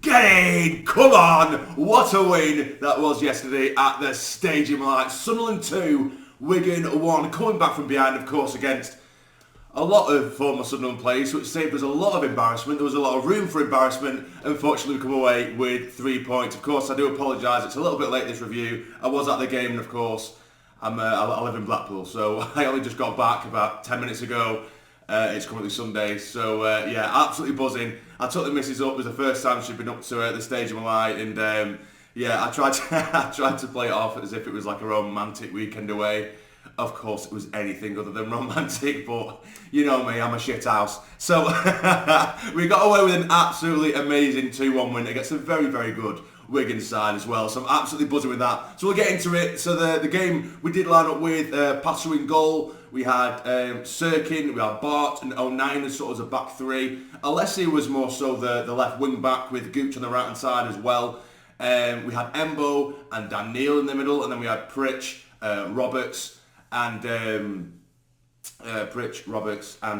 Get in! Come on! What a win that was yesterday at the Stadium Light. Sunderland 2, Wigan 1. Coming back from behind, of course, against a lot of former Sunderland players, which saved us a lot of embarrassment. There was a lot of room for embarrassment. Unfortunately, we come away with 3 points. Of course, I do apologise. It's a little bit late, this review. I was at the game, and of course, I live in Blackpool, so I only just got back about 10 minutes ago. It's currently Sunday, so yeah, absolutely buzzing. I took the missus up. It was the first time she'd been up to the Stadium Light, and yeah, I tried to play it off as if it was like a romantic weekend away. Of course, it was anything other than romantic, but you know me, I'm a shit house. So we got away with an absolutely amazing 2-1 win against a very, very good Wigan side as well. So I'm absolutely buzzing with that. So we'll get into it. So the game, we did line up with Passer in goal. We had Sirkin, we had Bart and O'Nien as sort of as a back three. Alessi was more so the left wing back with Gooch on the right hand side as well. We had Embo and Dhannoo in the middle, and then we had Pritch, Roberts, and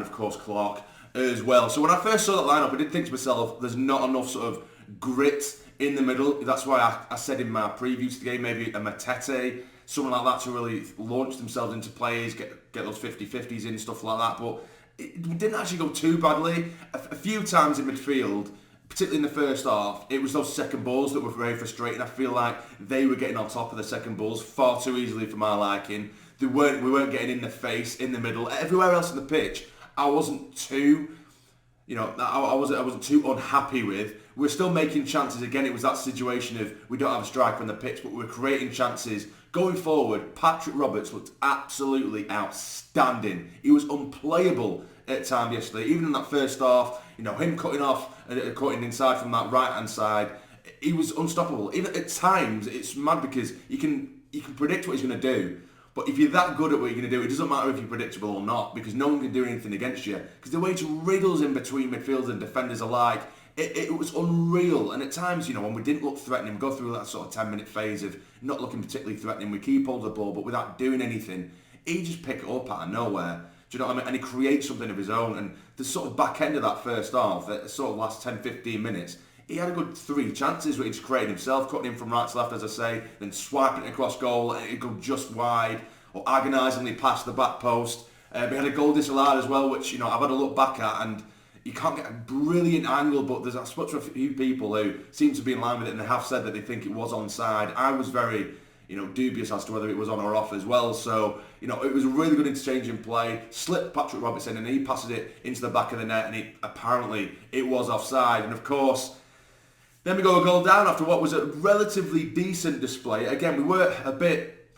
of course Clark as well. So when I first saw that lineup, I did think to myself, there's not enough sort of grit in the middle. That's why I said in my preview to the game, maybe a Matete, someone like that to really launch themselves into plays, get those 50-50s in, stuff like that. But it didn't actually go too badly. A few times in midfield, particularly in the first half, it was those second balls that were very frustrating. I feel like they were getting on top of the second balls far too easily for my liking. We weren't getting in the face, in the middle. Everywhere else on the pitch, I wasn't too, I wasn't too unhappy with. We're still making chances. Again, it was that situation of we don't have a striker on the pitch, but we're creating chances. Going forward, Patrick Roberts looked absolutely outstanding. He was unplayable at times yesterday. Even in that first half, him cutting inside from that right-hand side, he was unstoppable. Even at times, it's mad because you can predict what he's going to do. But if you're that good at what you're going to do, it doesn't matter if you're predictable or not, because no one can do anything against you. Because the way he wriggles in between midfielders and defenders alike, it was unreal. And at times, when we didn't look threatening, we go through that sort of 10-minute phase of not looking particularly threatening. We keep hold of the ball, but without doing anything, he just pick it up out of nowhere. Do you know what I mean? And he creates something of his own. And the sort of back end of that first half, the sort of last 10-15 minutes, he had a good 3 chances where he just created himself, cutting in from right to left, as I say, then swiping it across goal, and it'd go just wide, or agonisingly past the back post. We had a goal disallowed as well, which I've had a look back at, and you can't get a brilliant angle, but I spoke to a few people who seem to be in line with it, and they have said that they think it was onside. I was very dubious as to whether it was on or off as well. So it was a really good interchange in play. Slipped Patrick Roberts in, and he passes it into the back of the net, and apparently it was offside. And of course, then we go a goal down after what was a relatively decent display. Again, we were a bit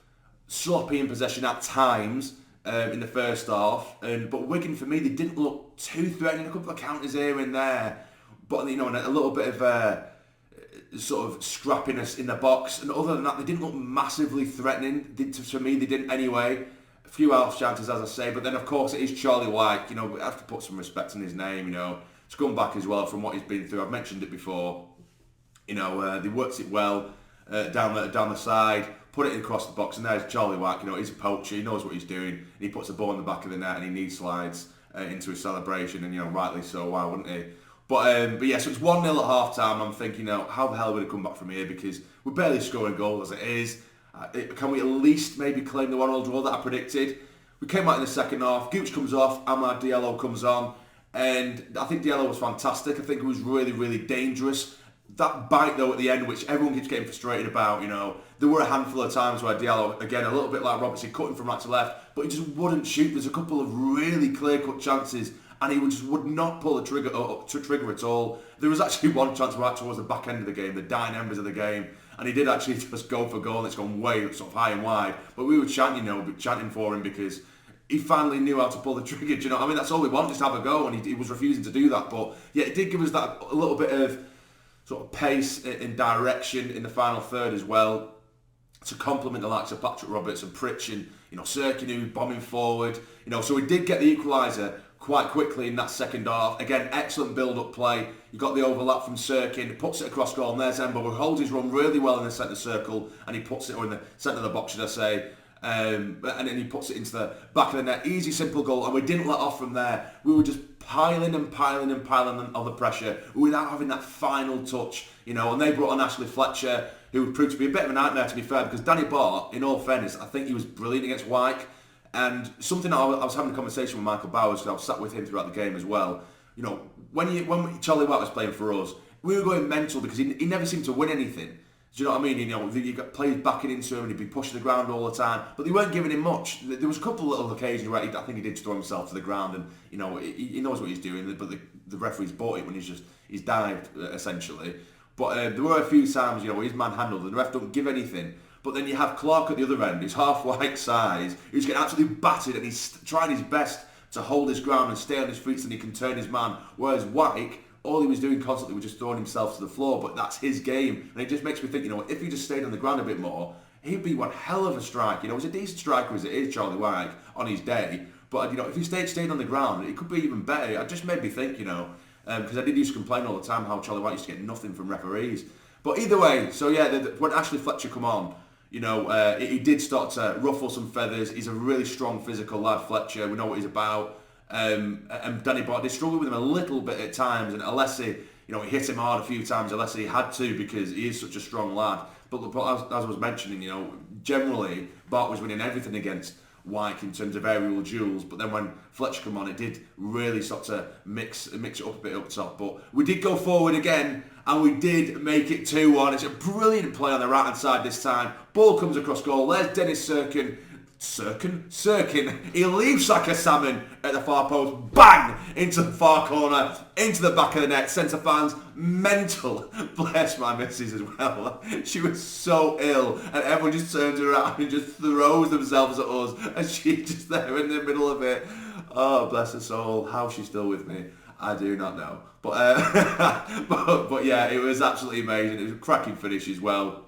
sloppy in possession at times in the first half, but Wigan, for me, they didn't look too threatening. A couple of counters here and there, but and a little bit of sort of scrappiness in the box. And other than that, they didn't look massively threatening. For me, they didn't anyway. A few half chances, as I say, but then of course it is Charlie White. We have to put some respect in his name. It's come back as well from what he's been through. I've mentioned it before. They worked it well down the side. Put it across the box, and there's Charlie White. He's a poacher. He knows what he's doing. And he puts the ball in the back of the net, and he knee slides into his celebration, and rightly so. Why wouldn't he? But yeah, so it's 1-0 at half time. I'm thinking, how the hell would it come back from here? Because we're barely scoring goals as it is. Can we at least maybe claim the 1-1 draw that I predicted? We came out in the second half. Gooch comes off. Amad Diallo comes on, and I think Diallo was fantastic. I think it was really, really dangerous. That bite though at the end, which everyone keeps getting frustrated about, there were a handful of times where Diallo, again, a little bit like Robertson, cutting from right to left, but he just wouldn't shoot. There's a couple of really clear-cut chances, and he would not pull the trigger at all. There was actually one chance right towards the back end of the game, the dying embers of the game, and he did actually just go for goal, and it's gone way sort of high and wide. But we were chanting for him because he finally knew how to pull the trigger. Do you know what I mean? That's all we wanted, just have a go, and he was refusing to do that. But yeah, it did give us that a little bit of sort of pace and direction in the final third as well, to complement the likes of Patrick Roberts and Pritch and Sirkin, who bombing forward. So we did get the equaliser quite quickly in that second half. Again, excellent build-up play. You got the overlap from Sirkin, puts it across goal, and there's Embo, who holds his run really well in the centre circle, and he puts it, or in the centre of the box, should I say, and then he puts it into the back of the net. Easy, simple goal, and we didn't let off from there. We were just piling and piling and piling on the pressure without having that final touch, you know. And they brought on Ashley Fletcher, who proved to be a bit of a nightmare, to be fair, because Danny Bart, in all fairness, I think he was brilliant against Wyke. And something I was having a conversation with Michael Bowers, because I was sat with him throughout the game as well. You know, when Charlie Wyke was playing for us, we were going mental because he never seemed to win anything. Do you know what I mean? You know, you got players backing into him and he'd be pushing the ground all the time, but they weren't giving him much. There was a couple of little occasions where I think he did throw himself to the ground, and you know he knows what he's doing, but the referee's bought it when he's dived essentially. But there were a few times, you know, where he's manhandled and the ref don't give anything. But then you have Clark at the other end, who's half Wyke's size, who's getting absolutely battered, and he's trying his best to hold his ground and stay on his feet so he can turn his man. Whereas Wyke, all he was doing constantly was just throwing himself to the floor, but that's his game. And it just makes me think, you know, if he just stayed on the ground a bit more, he'd be one hell of a striker. You know, he's a decent striker as it is, Charlie Wyke, on his day. But, you know, if he stayed on the ground, it could be even better. It just made me think, you know, because I did used to complain all the time how Charlie Wyke used to get nothing from referees. But either way, so yeah, when Ashley Fletcher come on, you know, he did start to ruffle some feathers. He's a really strong physical lad, Fletcher. We know what he's about. And Danny Bart did struggle with him a little bit at times, and Alessi, you know, he hit him hard a few times. Alessi had to because he is such a strong lad. But as I was mentioning, you know, generally Bart was winning everything against Wyke in terms of aerial duels. But then when Fletcher come on, it did really start to mix it up a bit up top. But we did go forward again, and we did make it 2-1. It's a brilliant play on the right hand side this time. Ball comes across goal. There's Dennis Sirkin. He leaves like a salmon at the far post, bang, into the far corner, into the back of the net. Centre fans, mental. Bless my missus as well. She was so ill, and everyone just turns around and just throws themselves at us, and she's just there in the middle of it. Oh, bless her soul. How she's still with me, I do not know. But but yeah, it was absolutely amazing. It was a cracking finish as well.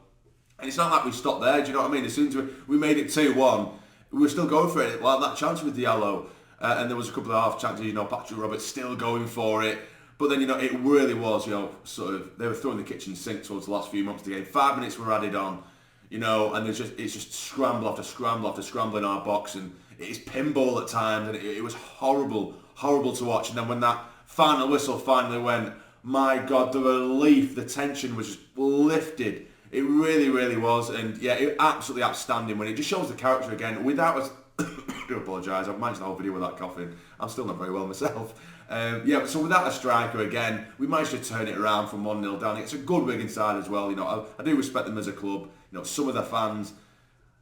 And it's not like we stopped there, do you know what I mean? As soon as we made it 2-1, we were still going for it. Well, that chance with Diallo, and there was a couple of half chances, you know, Patrick Roberts still going for it. But then, you know, it really was, you know, sort of, they were throwing the kitchen sink towards the last few months of the game. 5 minutes were added on, you know, and it's just scramble after scramble after scramble in our box, and it's pinball at times, and it was horrible to watch. And then when that final whistle finally went, my God, the relief, the tension was just lifted. It really, really was, and yeah, it absolutely outstanding when it just shows the character again. Without us, I do apologise, I've managed the whole video without coughing. I'm still not very well myself. Yeah, so without a striker again, we managed to turn it around from 1-0 down. It's a good Wigan side as well. You know, I do respect them as a club. You know, some of their fans,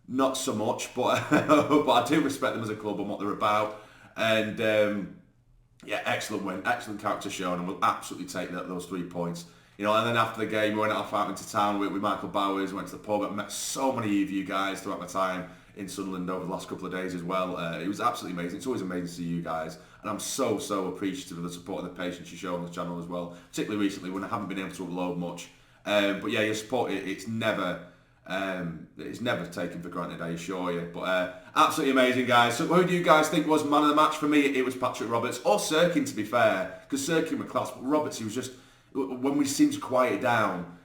not so much, but but I do respect them as a club and what they're about. And yeah, excellent win, excellent character shown, and we'll absolutely take those 3 points. You know, and then after the game, we went out into town with Michael Bowers, went to the pub, and met so many of you guys throughout my time in Sunderland over the last couple of days as well. It was absolutely amazing. It's always amazing to see you guys, and I'm so appreciative of the support and the patience you show on the channel as well, particularly recently when I haven't been able to upload much. But yeah, your support, it's never taken for granted, I assure you. But absolutely amazing, guys. So who do you guys think was man of the match? For me, it was Patrick Roberts, or Sirkin, to be fair, because Sirkin was class, but Roberts, he was just, when we seemed to quiet it down,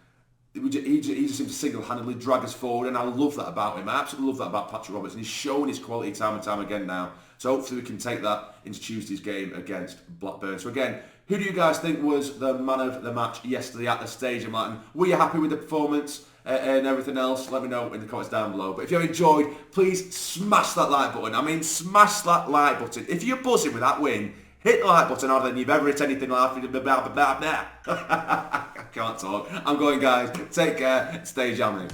he just seemed to single-handedly drag us forward, and I love that about him. I absolutely love that about Patrick Roberts, and he's showing his quality time and time again now. So hopefully we can take that into Tuesday's game against Blackburn. So again, who do you guys think was the man of the match yesterday at the Stadium, Latin? Were you happy with the performance and everything else? Let me know in the comments down below. But if you enjoyed, please smash that like button. I mean, smash that like button. If you're buzzing with that win, hit the like button harder than you've ever hit anything like that. I can't talk. I'm going, guys. Take care. Stay jamming.